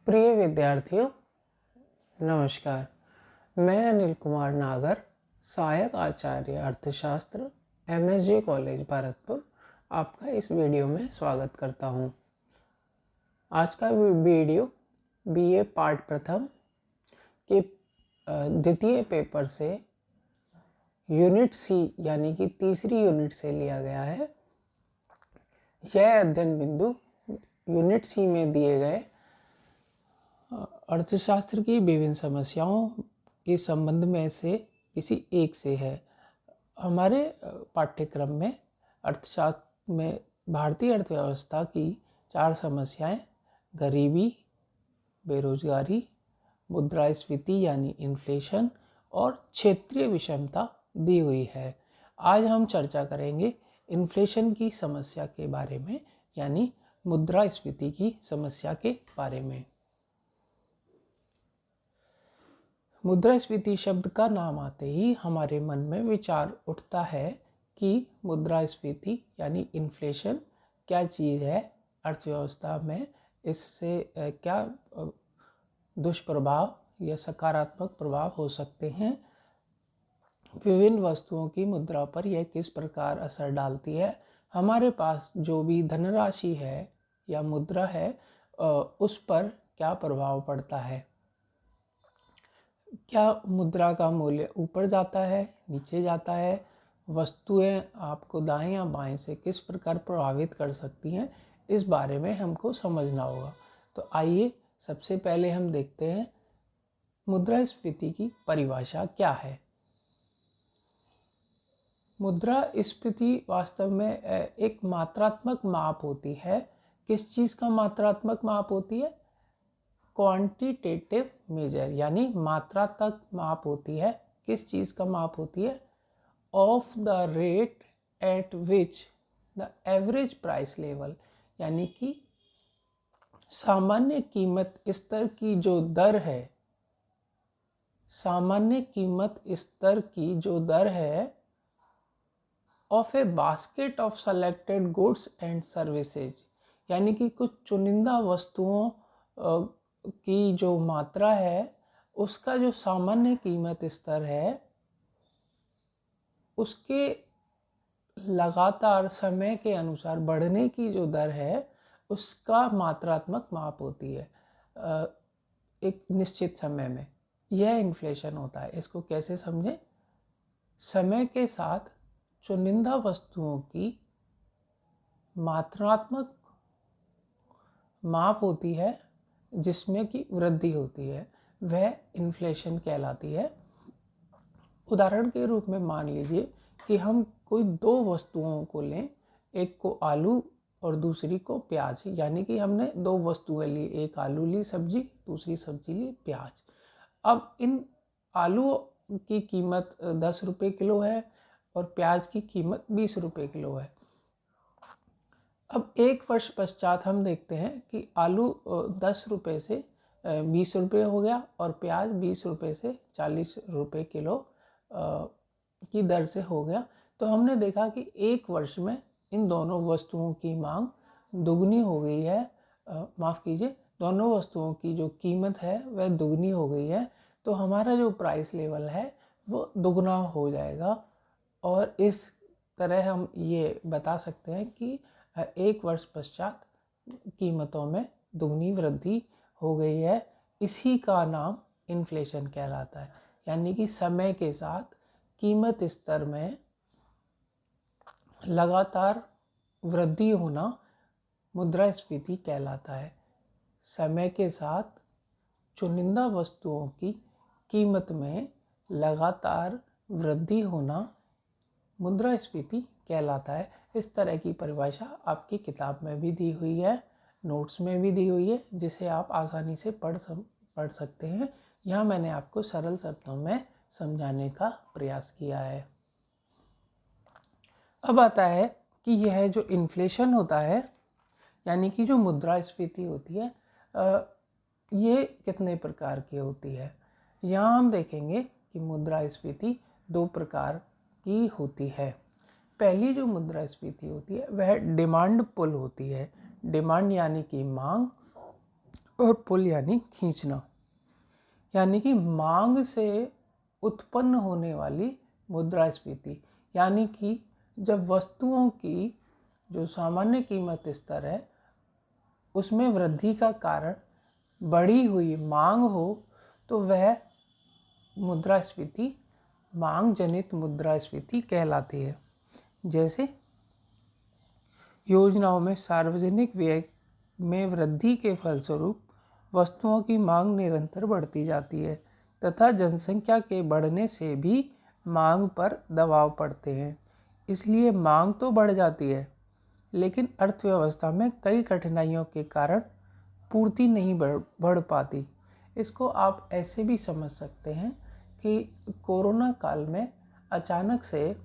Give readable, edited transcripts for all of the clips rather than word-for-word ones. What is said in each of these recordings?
प्रिय विद्यार्थियों, नमस्कार। मैं अनिल कुमार नागर, सहायक आचार्य अर्थशास्त्र, MSG कॉलेज भरतपुर, आपका इस वीडियो में स्वागत करता हूं। आज का वीडियो BA पार्ट प्रथम के द्वितीय पेपर से यूनिट C यानी कि तीसरी यूनिट से लिया गया है। यह अध्ययन बिंदु यूनिट C में दिए गए अर्थशास्त्र की विभिन्न समस्याओं के संबंध में से किसी एक से है। हमारे पाठ्यक्रम में अर्थशास्त्र में भारतीय अर्थव्यवस्था की 4 समस्याएं गरीबी, बेरोजगारी, मुद्रास्फीति यानी इन्फ्लेशन और क्षेत्रीय विषमता दी हुई है। आज हम चर्चा करेंगे इन्फ्लेशन की समस्या के बारे में, यानी मुद्रास्फीति की समस्या के बारे में। मुद्रास्फीति शब्द का नाम आते ही हमारे मन में विचार उठता है कि मुद्रास्फीति यानी इन्फ्लेशन क्या चीज़ है, अर्थव्यवस्था में इससे क्या दुष्प्रभाव या सकारात्मक प्रभाव हो सकते हैं, विभिन्न वस्तुओं की मुद्रा पर यह किस प्रकार असर डालती है, हमारे पास जो भी धनराशि है या मुद्रा है उस पर क्या प्रभाव पड़ता है, क्या मुद्रा का मूल्य ऊपर जाता है, नीचे जाता है, वस्तुएं आपको दाएं या बाएं से किस प्रकार प्रभावित कर सकती हैं, इस बारे में हमको समझना होगा। तो आइए सबसे पहले हम देखते हैं मुद्रास्फीति की परिभाषा क्या है। मुद्रास्फीति वास्तव में एक मात्रात्मक माप होती है। किस चीज़ का मात्रात्मक माप होती है? क्वांटिटेटिव मेजर, यानी मात्रा तक माप होती है। किस चीज़ का माप होती है? Of the rate at which the average price level, यानी कि सामान्य कीमत स्तर की जो दर है, सामान्य कीमत स्तर की जो दर है of A basket of selected goods and services, यानी कि कुछ चुनिंदा वस्तुओं की जो मात्रा है उसका जो सामान्य कीमत स्तर है उसके लगातार समय के अनुसार बढ़ने की जो दर है उसका मात्रात्मक माप होती है एक निश्चित समय में। यह इन्फ्लेशन होता है। इसको कैसे समझें? समय के साथ चुनिंदा वस्तुओं की मात्रात्मक माप होती है जिसमें कि वृद्धि होती है, वह इन्फ्लेशन कहलाती है। उदाहरण के रूप में मान लीजिए कि हम कोई 2 वस्तुओं को लें, एक को आलू और दूसरी को प्याज, यानी कि हमने 2 वस्तुएं ली, एक आलू ली सब्जी, दूसरी सब्जी ली प्याज। अब इन आलू की कीमत 10 रुपये किलो है और प्याज की कीमत 20 रुपये किलो है। अब 1 वर्ष पश्चात हम देखते हैं कि आलू 10 रुपये से 20 रुपये हो गया और प्याज 20 रुपये से 40 रुपये किलो की दर से हो गया। तो हमने देखा कि 1 वर्ष में इन दोनों वस्तुओं की मांग दुगनी हो गई है, माफ़ कीजिए, दोनों वस्तुओं की जो कीमत है वह दुगनी हो गई है। तो हमारा जो प्राइस लेवल है वो दुगना हो जाएगा और इस तरह हम ये बता सकते हैं कि 1 वर्ष पश्चात कीमतों में दुगनी वृद्धि हो गई है। इसी का नाम इन्फ्लेशन कहलाता है, यानी कि समय के साथ कीमत स्तर में लगातार वृद्धि होना मुद्रास्फीति कहलाता है। समय के साथ चुनिंदा वस्तुओं की कीमत में लगातार वृद्धि होना मुद्रास्फीति कहलाता है। इस तरह की परिभाषा आपकी किताब में भी दी हुई है, नोट्स में भी दी हुई है, जिसे आप आसानी से पढ़ सकते हैं। यहाँ मैंने आपको सरल शब्दों में समझाने का प्रयास किया है। अब आता है कि यह जो इन्फ्लेशन होता है, यानी कि जो मुद्रास्फीति होती है, ये कितने प्रकार की होती है। यहाँ हम देखेंगे कि मुद्रास्फीति 2 प्रकार की होती है। पहली जो मुद्रास्फीति होती है वह डिमांड पुल होती है। डिमांड यानी कि मांग और पुल यानी खींचना, यानी कि मांग से उत्पन्न होने वाली मुद्रास्फीति, यानी कि जब वस्तुओं की जो सामान्य कीमत स्तर है उसमें वृद्धि का कारण बढ़ी हुई मांग हो तो वह मुद्रास्फीति मांग जनित मुद्रास्फीति कहलाती है। जैसे योजनाओं में सार्वजनिक व्यय में वृद्धि के फलस्वरूप वस्तुओं की मांग निरंतर बढ़ती जाती है तथा जनसंख्या के बढ़ने से भी मांग पर दबाव पड़ते हैं। इसलिए मांग तो बढ़ जाती है लेकिन अर्थव्यवस्था में कई कठिनाइयों के कारण पूर्ति नहीं बढ़ पाती। इसको आप ऐसे भी समझ सकते हैं कि कोरोना काल में अचानक से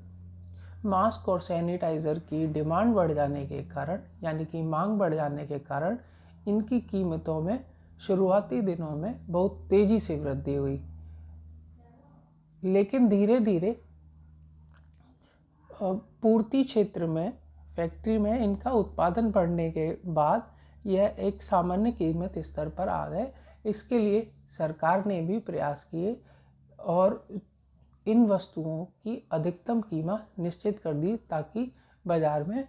मास्क और सैनिटाइज़र की डिमांड बढ़ जाने के कारण, यानी कि मांग बढ़ जाने के कारण इनकी कीमतों में शुरुआती दिनों में बहुत तेज़ी से वृद्धि हुई, लेकिन धीरे धीरे पूर्ति क्षेत्र में फैक्ट्री में इनका उत्पादन बढ़ने के बाद यह एक सामान्य कीमत स्तर पर आ गए। इसके लिए सरकार ने भी प्रयास किए और इन वस्तुओं की अधिकतम कीमत निश्चित कर दी ताकि बाजार में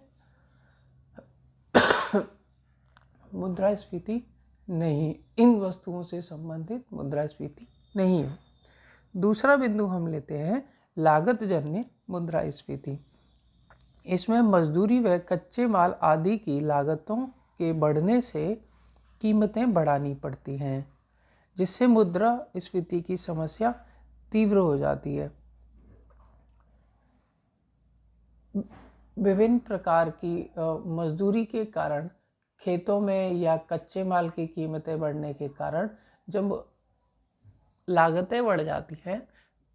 मुद्रास्फीति नहीं, इन वस्तुओं से संबंधित मुद्रास्फीति नहीं हो। दूसरा बिंदु हम लेते हैं लागत जन्य मुद्रास्फीति। इसमें मजदूरी व कच्चे माल आदि की लागतों के बढ़ने से कीमतें बढ़ानी पड़ती हैं, जिससे मुद्रास्फीति की समस्या तीव्र हो जाती है। विभिन्न प्रकार की मजदूरी के कारण खेतों में या कच्चे माल की कीमतें बढ़ने के कारण जब लागतें बढ़ जाती हैं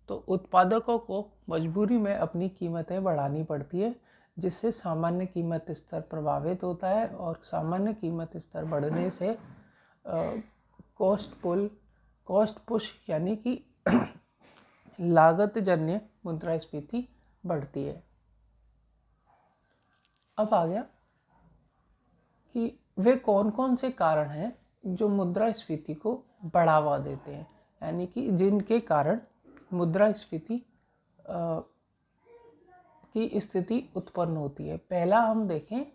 तो उत्पादकों को मजबूरी में अपनी कीमतें बढ़ानी पड़ती है, जिससे सामान्य कीमत स्तर प्रभावित होता है और सामान्य कीमत स्तर बढ़ने से कॉस्ट पुश यानी कि लागत जन्य मुद्रास्फीति बढ़ती है। अब आ गया कि वे कौन कौन से कारण हैं जो मुद्रास्फीति को बढ़ावा देते हैं, यानी कि जिनके कारण मुद्रास्फीति की स्थिति उत्पन्न होती है। पहला हम देखें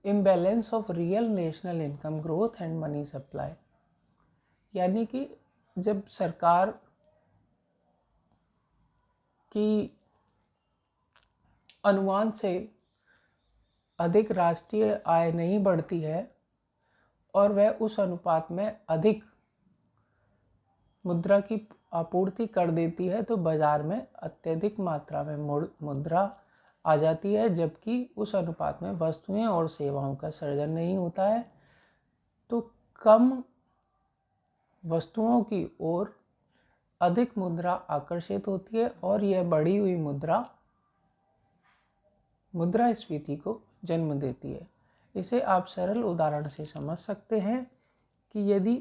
imbalance of real national income growth and money supply, यानी कि जब सरकार की अनुमान से अधिक राष्ट्रीय आय नहीं बढ़ती है और वह उस अनुपात में अधिक मुद्रा की आपूर्ति कर देती है तो बाजार में अत्यधिक मात्रा में मुद्रा आ जाती है, जबकि उस अनुपात में वस्तुएं और सेवाओं का सृजन नहीं होता है। तो कम वस्तुओं की ओर अधिक मुद्रा आकर्षित होती है और यह बढ़ी हुई मुद्रास्फीति को जन्म देती है। इसे आप सरल उदाहरण से समझ सकते हैं कि यदि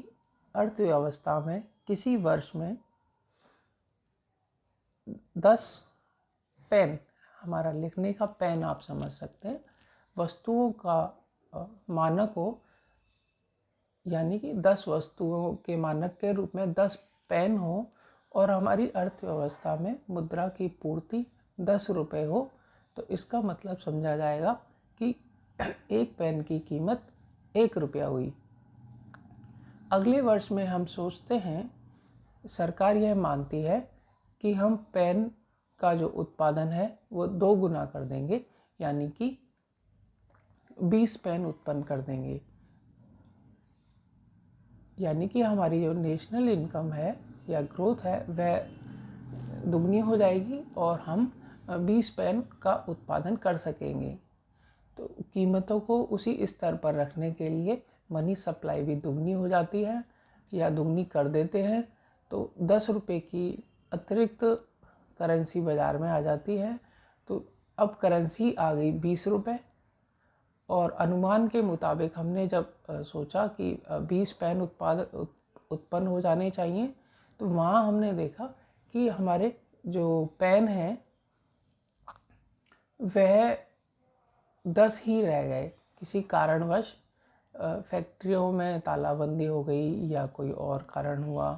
अर्थव्यवस्था में किसी वर्ष में 10 पेन, हमारा लिखने का पेन आप समझ सकते हैं, वस्तुओं का मानक हो, यानी कि 10 वस्तुओं के मानक के रूप में 10 पेन हो और हमारी अर्थव्यवस्था में मुद्रा की पूर्ति 10 रुपये हो, तो इसका मतलब समझा जाएगा कि एक पेन की कीमत 1 रुपया हुई। अगले वर्ष में हम सोचते हैं, सरकार यह मानती है कि हम पेन का जो उत्पादन है वो 2 गुना कर देंगे, यानी कि 20 पेन उत्पन्न कर देंगे, यानी कि हमारी जो नेशनल इनकम है या ग्रोथ है वह दुगनी हो जाएगी और हम 20 पेन का उत्पादन कर सकेंगे। तो कीमतों को उसी स्तर पर रखने के लिए मनी सप्लाई भी दुगनी हो जाती है या दुगनी कर देते हैं। तो 10 रुपये की अतिरिक्त करेंसी बाज़ार में आ जाती है। तो अब करेंसी आ गई 20 रुपये और अनुमान के मुताबिक हमने जब सोचा कि 20 पेन उत्पन्न हो जाने चाहिए, तो वहाँ हमने देखा कि हमारे जो पेन हैं वह 10 ही रह गए किसी कारणवश। फैक्ट्रियों में तालाबंदी हो गई या कोई और कारण हुआ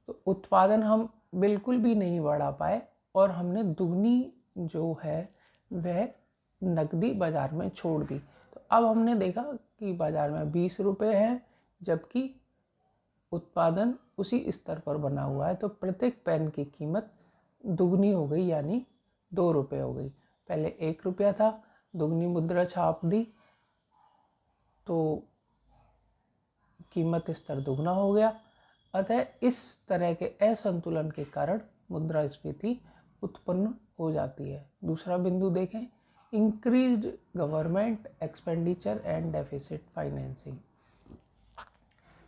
तो उत्पादन हम बिल्कुल भी नहीं बढ़ा पाए और हमने दुगनी जो है वह नकदी बाज़ार में छोड़ दी। तो अब हमने देखा कि बाज़ार में 20 रुपये है जबकि उत्पादन उसी स्तर पर बना हुआ है, तो प्रत्येक पेन की कीमत दुगनी हो गई, यानी 2 रुपये हो गई। पहले 1 रुपया था, दुगनी मुद्रा छाप दी तो कीमत स्तर दुगना हो गया। अतः इस तरह के असंतुलन के कारण मुद्रास्फीति उत्पन्न हो जाती है। दूसरा बिंदु देखें, increased government expenditure and deficit financing.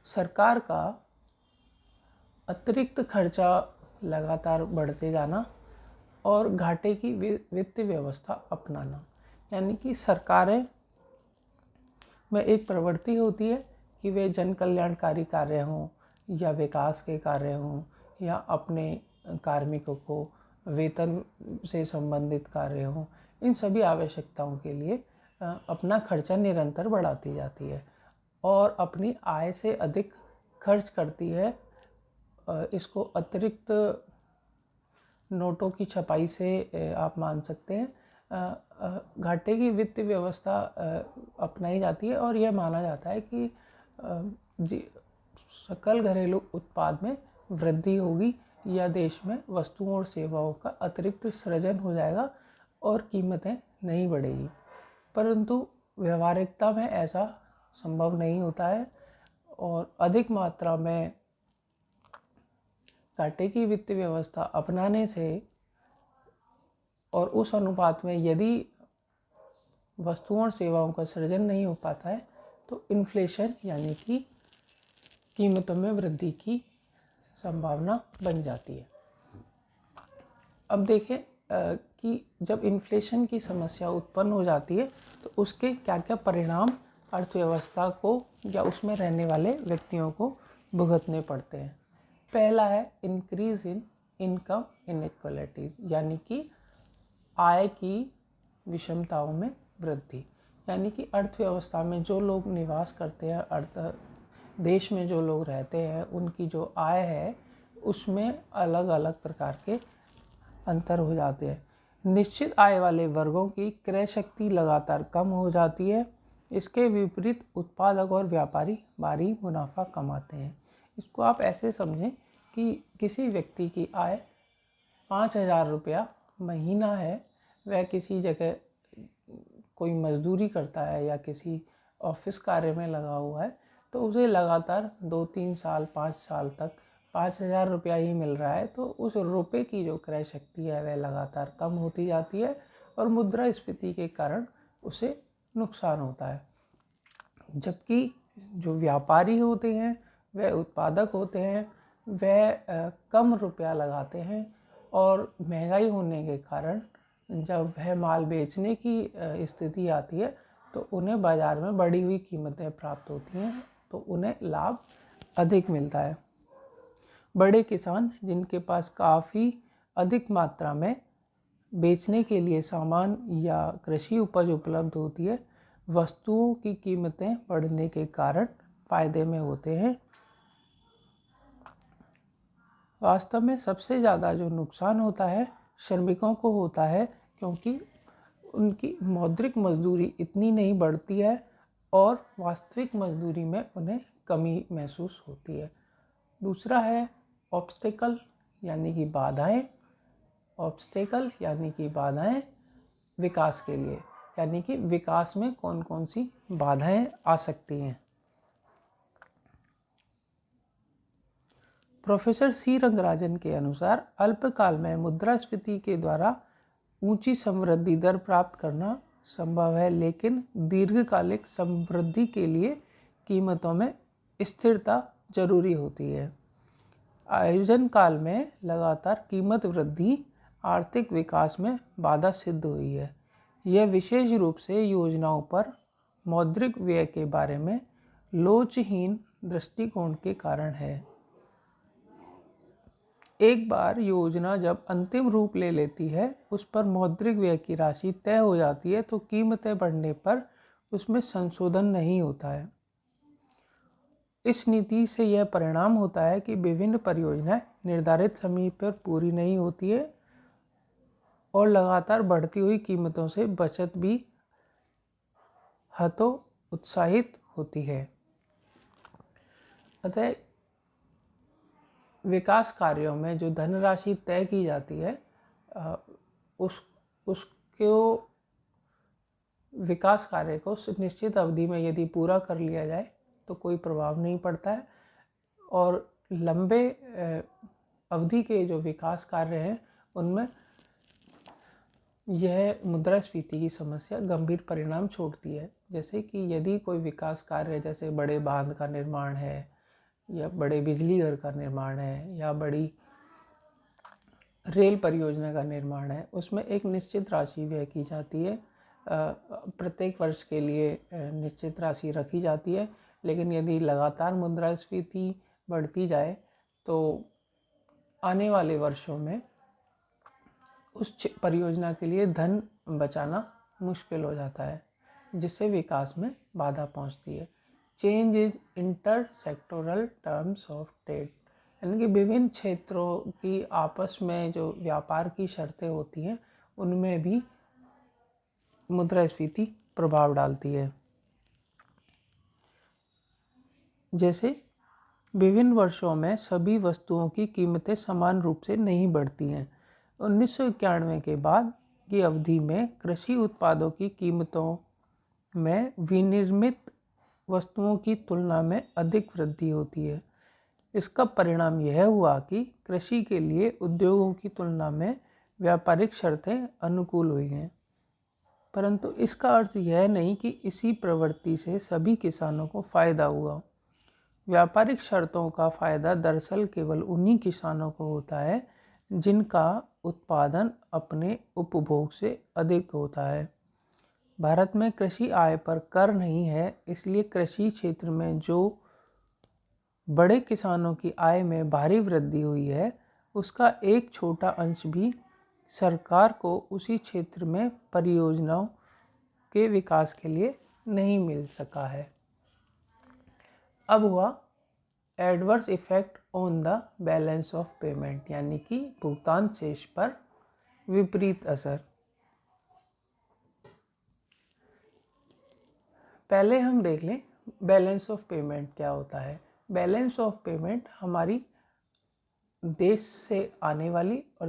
सरकार का अतिरिक्त खर्चा लगातार बढ़ते जाना और घाटे की वित्तीय व्यवस्था अपनाना, यानी कि सरकारें में एक प्रवृत्ति होती है कि वे जन कल्याणकारी कार्य हों या विकास के कार्य हों या अपने कार्मिकों को वेतन से संबंधित कार्य हों, इन सभी आवश्यकताओं के लिए अपना खर्चा निरंतर बढ़ाती जाती है और अपनी आय से अधिक खर्च करती है। इसको अतिरिक्त नोटों की छपाई से आप मान सकते हैं। घाटे की वित्तीय व्यवस्था अपनाई जाती है और यह माना जाता है कि सकल घरेलू उत्पाद में वृद्धि होगी या देश में वस्तुओं और सेवाओं का अतिरिक्त सृजन हो जाएगा और कीमतें नहीं बढ़ेगी। परंतु व्यवहारिकता में ऐसा संभव नहीं होता है और अधिक मात्रा में घाटे की वित्तीय व्यवस्था अपनाने से और उस अनुपात में यदि वस्तुओं और सेवाओं का सृजन नहीं हो पाता है तो इन्फ्लेशन यानी कि कीमतों में वृद्धि की संभावना बन जाती है। अब देखें कि जब इन्फ्लेशन की समस्या उत्पन्न हो जाती है तो उसके क्या क्या परिणाम अर्थव्यवस्था को या उसमें रहने वाले व्यक्तियों को भुगतने पड़ते हैं। पहला है इंक्रीज इन इनकम इनइक्वालिटीज, यानी कि आय की विषमताओं में वृद्धि, यानी कि अर्थव्यवस्था में जो लोग निवास करते हैं, देश में जो लोग रहते हैं, उनकी जो आय है उसमें अलग अलग प्रकार के अंतर हो जाते हैं। निश्चित आय वाले वर्गों की क्रय शक्ति लगातार कम हो जाती है। इसके विपरीत उत्पादक और व्यापारी भारी मुनाफा कमाते हैं। इसको आप ऐसे समझें कि किसी व्यक्ति की आय 5,000 रुपया महीना है, वह किसी जगह कोई मजदूरी करता है या किसी ऑफिस कार्य में लगा हुआ है, तो उसे लगातार 2-3 साल 5 साल तक 5,000 रुपया ही मिल रहा है, तो उस रुपये की जो क्रय शक्ति है वह लगातार कम होती जाती है और मुद्रास्फीति के कारण उसे नुकसान होता है। जबकि जो व्यापारी होते हैं, वह उत्पादक होते हैं, वह कम रुपया लगाते हैं और महंगाई होने के कारण जब वह माल बेचने की स्थिति आती है तो उन्हें बाज़ार में बढ़ी हुई कीमतें प्राप्त होती हैं, तो उन्हें लाभ अधिक मिलता है। बड़े किसान जिनके पास काफ़ी अधिक मात्रा में बेचने के लिए सामान या कृषि उपज उपलब्ध होती है, वस्तुओं की कीमतें बढ़ने के कारण फायदे में होते हैं। वास्तव में सबसे ज़्यादा जो नुकसान होता है श्रमिकों को होता है, क्योंकि उनकी मौद्रिक मजदूरी इतनी नहीं बढ़ती है और वास्तविक मजदूरी में उन्हें कमी महसूस होती है। दूसरा है ऑब्स्टेकल यानी कि बाधाएं। ऑब्स्टेकल यानी कि बाधाएं विकास के लिए, यानी कि विकास में कौन कौन सी बाधाएं आ सकती हैं। प्रोफेसर सी रंगराजन के अनुसार अल्पकाल में मुद्रास्फीति के द्वारा ऊंची समृद्धि दर प्राप्त करना संभव है, लेकिन दीर्घकालिक समृद्धि के लिए कीमतों में स्थिरता जरूरी होती है। आयोजन काल में लगातार कीमत वृद्धि आर्थिक विकास में बाधा सिद्ध हुई है। यह विशेष रूप से योजनाओं पर मौद्रिक व्यय के बारे में लोचहीन दृष्टिकोण के कारण है। एक बार योजना जब अंतिम रूप ले लेती है, उस पर मौद्रिक व्यय की राशि तय हो जाती है, तो कीमतें बढ़ने पर उसमें संशोधन नहीं होता है। इस नीति से यह परिणाम होता है कि विभिन्न परियोजनाएं निर्धारित समय पर पूरी नहीं होती है और लगातार बढ़ती हुई कीमतों से बचत भी हतोत्साहित होती है। अतः विकास कार्यों में जो धनराशि तय की जाती है उसको विकास कार्य को निश्चित अवधि में यदि पूरा कर लिया जाए तो कोई प्रभाव नहीं पड़ता है, और लंबे अवधि के जो विकास कार्य हैं उनमें यह मुद्रास्फीति की समस्या गंभीर परिणाम छोड़ती है। जैसे कि यदि कोई विकास कार्य जैसे बड़े बांध का निर्माण है या बड़े बिजली घर का निर्माण है या बड़ी रेल परियोजना का निर्माण है, उसमें एक निश्चित राशि व्यय की जाती है, प्रत्येक वर्ष के लिए निश्चित राशि रखी जाती है। लेकिन यदि लगातार मुद्रास्फीति बढ़ती जाए तो आने वाले वर्षों में उस परियोजना के लिए धन बचाना मुश्किल हो जाता है, जिससे विकास में बाधा पहुंचती है। Change is inter sectoral terms of trade, यानी कि विभिन्न क्षेत्रों की आपस में जो व्यापार की शर्तें होती हैं उनमें भी मुद्रास्फीति प्रभाव डालती है। जैसे विभिन्न वर्षों में सभी वस्तुओं की कीमतें समान रूप से नहीं बढ़ती हैं। 1991 के बाद की अवधि में कृषि उत्पादों की कीमतों में विनिर्मित वस्तुओं की तुलना में अधिक वृद्धि होती है। इसका परिणाम यह हुआ कि कृषि के लिए उद्योगों की तुलना में व्यापारिक शर्तें अनुकूल हुई हैं, परंतु इसका अर्थ यह नहीं कि इसी प्रवृत्ति से सभी किसानों को फायदा हुआ। व्यापारिक शर्तों का फायदा दरअसल केवल उन्हीं किसानों को होता है जिनका उत्पादन अपने उपभोग से अधिक होता है। भारत में कृषि आय पर कर नहीं है, इसलिए कृषि क्षेत्र में जो बड़े किसानों की आय में भारी वृद्धि हुई है उसका एक छोटा अंश भी सरकार को उसी क्षेत्र में परियोजनाओं के विकास के लिए नहीं मिल सका है। अब हुआ adverse effect on the balance of payment, यानी कि भुगतान शेष पर विपरीत असर। पहले हम देख लें बैलेंस ऑफ पेमेंट क्या होता है। बैलेंस ऑफ पेमेंट हमारी देश से आने वाली और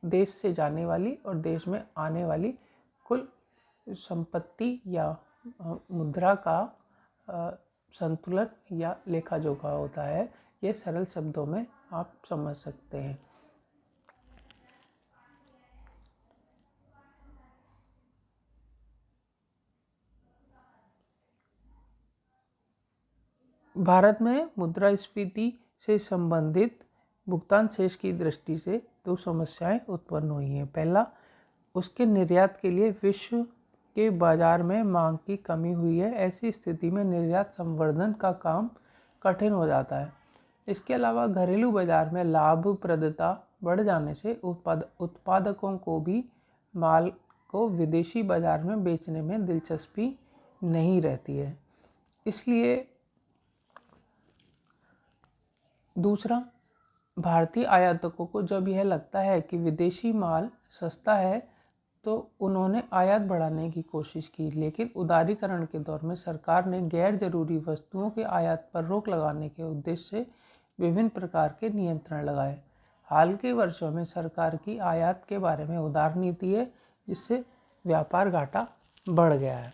देश से जाने वाली और देश में आने वाली कुल संपत्ति या मुद्रा का संतुलन या लेखा जोखा होता है। ये सरल शब्दों में आप समझ सकते हैं। भारत में मुद्रास्फीति से संबंधित भुगतान शेष की दृष्टि से दो समस्याएं उत्पन्न हुई हैं। पहला, उसके निर्यात के लिए विश्व के बाजार में मांग की कमी हुई है। ऐसी स्थिति में निर्यात संवर्धन का काम कठिन हो जाता है। इसके अलावा घरेलू बाजार में लाभप्रदता बढ़ जाने से उत्पादकों को भी माल को विदेशी बाजार में बेचने में दिलचस्पी नहीं रहती है। इसलिए दूसरा, भारतीय आयातकों को जब यह लगता है कि विदेशी माल सस्ता है तो उन्होंने आयात बढ़ाने की कोशिश की, लेकिन उदारीकरण के दौर में सरकार ने गैर जरूरी वस्तुओं के आयात पर रोक लगाने के उद्देश्य से विभिन्न प्रकार के नियंत्रण लगाए। हाल के वर्षों में सरकार की आयात के बारे में उदार नीति है, जिससे व्यापार घाटा बढ़ गया है।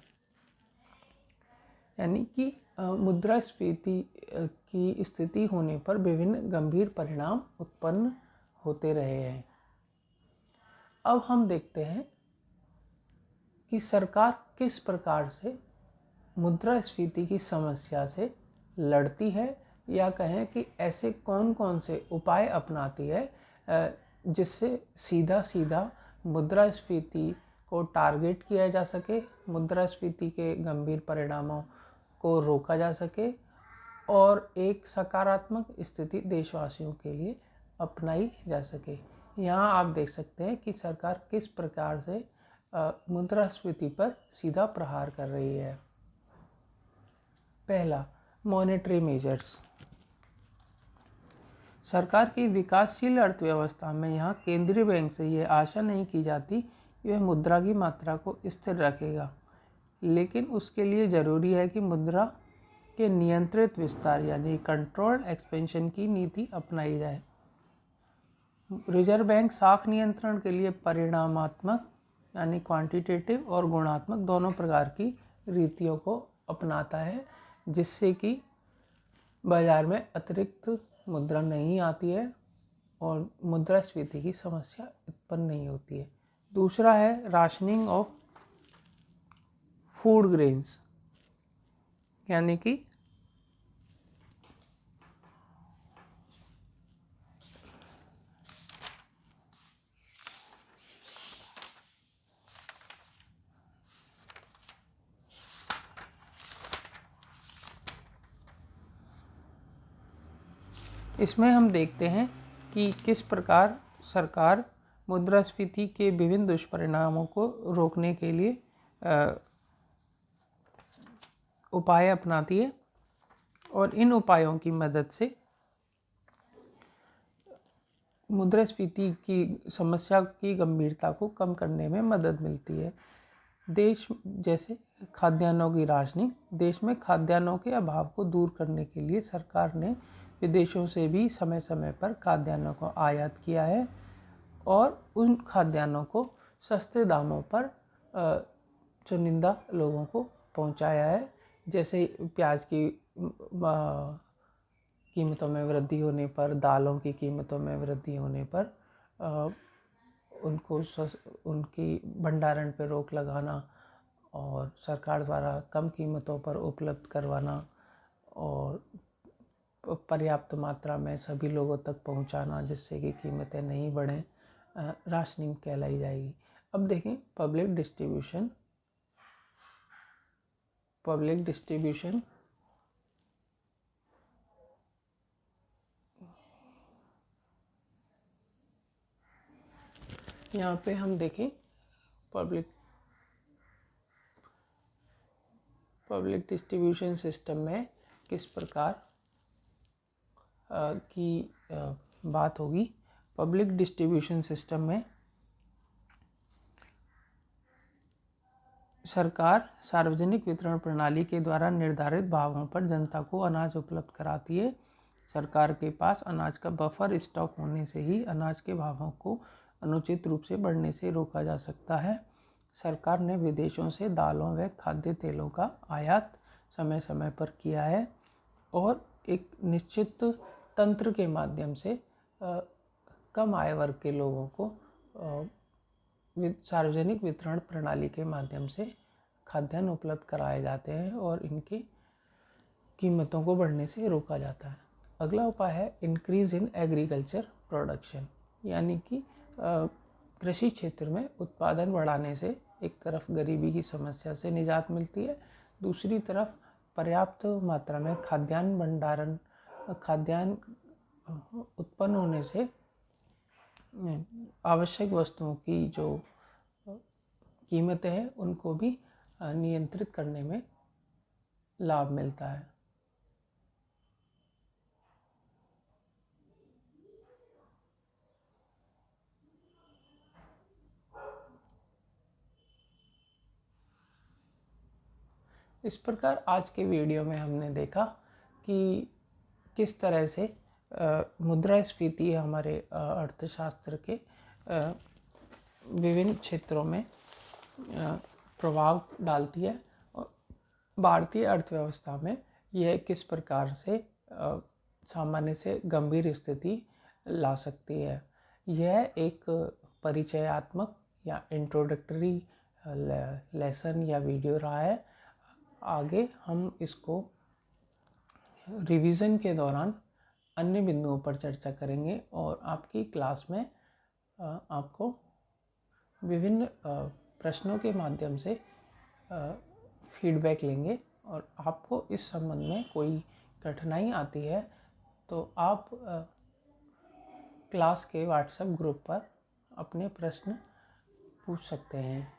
यानी कि मुद्रास्फीति की स्थिति होने पर विभिन्न गंभीर परिणाम उत्पन्न होते रहे हैं। अब हम देखते हैं कि सरकार किस प्रकार से मुद्रास्फीति की समस्या से लड़ती है, या कहें कि ऐसे कौन कौन से उपाय अपनाती है जिससे सीधा सीधा मुद्रास्फीति को टारगेट किया जा सके, मुद्रास्फीति के गंभीर परिणामों को रोका जा सके और एक सकारात्मक स्थिति देशवासियों के लिए अपनाई जा सके। यहाँ आप देख सकते हैं कि सरकार किस प्रकार से मुद्रास्फीति पर सीधा प्रहार कर रही है। पहला, मॉनेटरी मेजर्स। सरकार की विकासशील अर्थव्यवस्था में यहाँ केंद्रीय बैंक से यह आशा नहीं की जाती कि वह मुद्रा की मात्रा को स्थिर रखेगा, लेकिन उसके लिए ज़रूरी है कि मुद्रा के नियंत्रित विस्तार यानी कंट्रोल्ड एक्सपेंशन की नीति अपनाई जाए। रिजर्व बैंक साख नियंत्रण के लिए परिमाणात्मक यानी क्वांटिटेटिव और गुणात्मक दोनों प्रकार की रीतियों को अपनाता है, जिससे कि बाजार में अतिरिक्त मुद्रा नहीं आती है और मुद्रास्फीति की समस्या उत्पन्न नहीं होती है। दूसरा है राशनिंग ऑफ फूड ग्रेन्स, यानी कि इसमें हम देखते हैं कि किस प्रकार सरकार मुद्रास्फीति के विभिन्न दुष्परिणामों को रोकने के लिए उपाय अपनाती है और इन उपायों की मदद से मुद्रास्फीति की समस्या की गंभीरता को कम करने में मदद मिलती है। देश जैसे खाद्यान्नों की राशनिंग, देश में खाद्यान्नों के अभाव को दूर करने के लिए सरकार ने विदेशों से भी समय समय पर खाद्यान्नों को आयात किया है और उन खाद्यान्नों को सस्ते दामों पर चुनिंदा लोगों को पहुंचाया है। जैसे प्याज की कीमतों में वृद्धि होने पर, दालों की कीमतों में वृद्धि होने पर उनकी भंडारण पर रोक लगाना और सरकार द्वारा कम कीमतों पर उपलब्ध करवाना और पर्याप्त मात्रा में सभी लोगों तक पहुंचाना, जिससे कि कीमतें नहीं बढ़ें, राशनिंग कहलाई जाएगी। अब देखें पब्लिक डिस्ट्रीब्यूशन। यहाँ पे हम देखें पब्लिक डिस्ट्रीब्यूशन सिस्टम में किस प्रकार की बात होगी। पब्लिक डिस्ट्रीब्यूशन सिस्टम में सरकार सार्वजनिक वितरण प्रणाली के द्वारा निर्धारित भावों पर जनता को अनाज उपलब्ध कराती है। सरकार के पास अनाज का बफर स्टॉक होने से ही अनाज के भावों को अनुचित रूप से बढ़ने से रोका जा सकता है। सरकार ने विदेशों से दालों व खाद्य तेलों का आयात समय समय पर किया है और एक निश्चित तंत्र के माध्यम से कम आय वर्ग के लोगों को सार्वजनिक वितरण प्रणाली के माध्यम से खाद्यान्न उपलब्ध कराए जाते हैं और इनकी कीमतों को बढ़ने से रोका जाता है। अगला उपाय है इंक्रीज इन एग्रीकल्चर प्रोडक्शन, यानी कि कृषि क्षेत्र में उत्पादन बढ़ाने से एक तरफ गरीबी की समस्या से निजात मिलती है, दूसरी तरफ पर्याप्त मात्रा में खाद्यान्न उत्पन्न होने से आवश्यक वस्तुओं की जो कीमतें हैं उनको भी नियंत्रित करने में लाभ मिलता है। इस प्रकार आज के वीडियो में हमने देखा कि किस तरह से मुद्रास्फीति हमारे अर्थशास्त्र के विभिन्न क्षेत्रों में प्रभाव डालती है और भारतीय अर्थव्यवस्था में यह किस प्रकार से सामान्य से गंभीर स्थिति ला सकती है। यह एक परिचयात्मक या इंट्रोडक्टरी लेसन या वीडियो रहा है। आगे हम इसको रिवीजन के दौरान अन्य बिंदुओं पर चर्चा करेंगे और आपकी क्लास में आपको विभिन्न प्रश्नों के माध्यम से फीडबैक लेंगे और आपको इस संबंध में कोई कठिनाई आती है तो आप क्लास के व्हाट्सएप ग्रुप पर अपने प्रश्न पूछ सकते हैं।